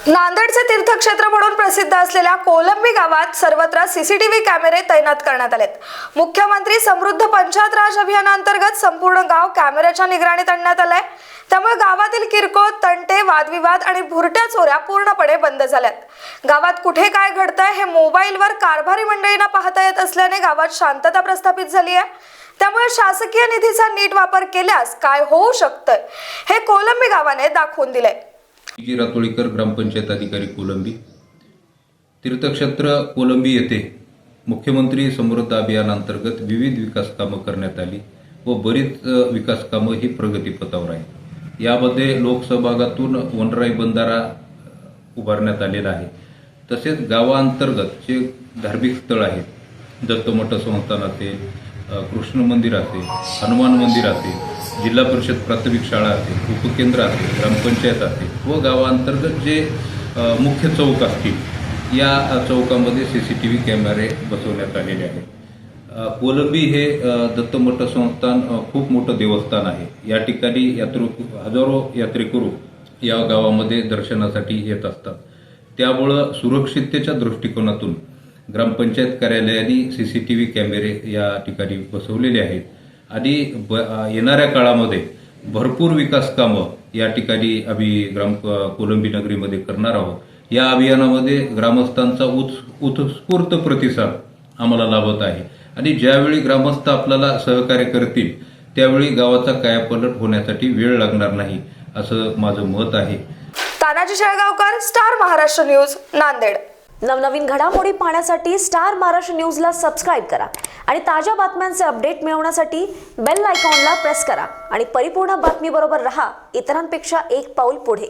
नांदेडचे तीर्थक्षेत्र म्हणून प्रसिद्ध असलेल्या कोलंबी गावात सर्वत्र सीसीटीव्ही कॅमेरे तैनात करण्यात आलेत। मुख्यमंत्री समृद्ध पंचायत राज अभियानांतर्गत संपूर्ण गाव कॅमेऱ्याच्या निगराणीत आणण्यात आलंय। त्यामुळे गावातील किरकोळ तंटे, वादविवाद आणि भुरट्या चोऱ्या पूर्णपणे बंद झाल्यात। गावात कुठे काय घडतंय हे मोबाईलवर कारभारी मंडळींना पाहता येत असल्याने गावात शांतता प्रस्थापित झाली आहे। त्यामुळे शासकीय निधीचा नीट वापर केल्यास काय होऊ शकतं हे कोलंबी गावाने दाखवून दिलंय। रातोळीकर ग्रामपंचायत अधिकारी कोलंबी। तीर्थक्षेत्र कोलंबी येथे मुख्यमंत्री समृद्ध अभियानांतर्गत विविध विकास कामं करण्यात आली व बरीच विकास कामं ही प्रगतीपथावर आहे। यामध्ये लोकसहभागातून वनराई बंधारा उभारण्यात आलेला आहे। तसेच गावांतर्गत जे धार्मिक स्थळ आहेत, दत्तमठ संस्थान असेल, कृष्ण मंदिर असेल, हनुमान मंदिर असेल, जिल्हा परिषद प्राथमिक शाळा असेल, उपकेंद्र असेल, ग्रामपंचायत असेल व गावांतर्गत जे मुख्य चौक असतील या चौकामध्ये सीसीटीव्ही कॅमेरे बसवण्यात आलेले आहेत। कोलंबी हे दत्तमठ संस्थान खूप मोठं देवस्थान आहे। या ठिकाणी हजारो यात्रेकरू या गावामध्ये दर्शनासाठी येत असतात। त्यामुळं सुरक्षिततेच्या दृष्टिकोनातून ग्रामपंचायत कार्यालयाने सीसीटीव्ही कॅमेरे या ठिकाणी बसवलेले आहेत आणि येणाऱ्या काळामध्ये भरपूर विकास कामं या ठिकाणी आम्ही कोलंबी नगरीमध्ये करणार आहोत। या अभियानामध्ये ग्रामस्थांचा उत्स्फूर्त प्रतिसाद आम्हाला लाभत आहे आणि ज्यावेळी ग्रामस्थ आपल्याला सहकार्य करतील त्यावेळी गावाचा कायापालट होण्यासाठी वेळ लागणार नाही असं माझं मत आहे। Tanaji Shelgaonkar, star Maharashtra news, Nanded. नवनवीन घडामोडी पाहण्यासाठी स्टार महाराष्ट्र न्यूजला सबस्क्राईब करा आणि ताज्या बातम्यांचे अपडेट मिळवण्यासाठी बेल आयकॉनला प्रेस करा आणि परिपूर्ण बातमीबरोबर रहा, इतरांपेक्षा एक पाऊल पुढे।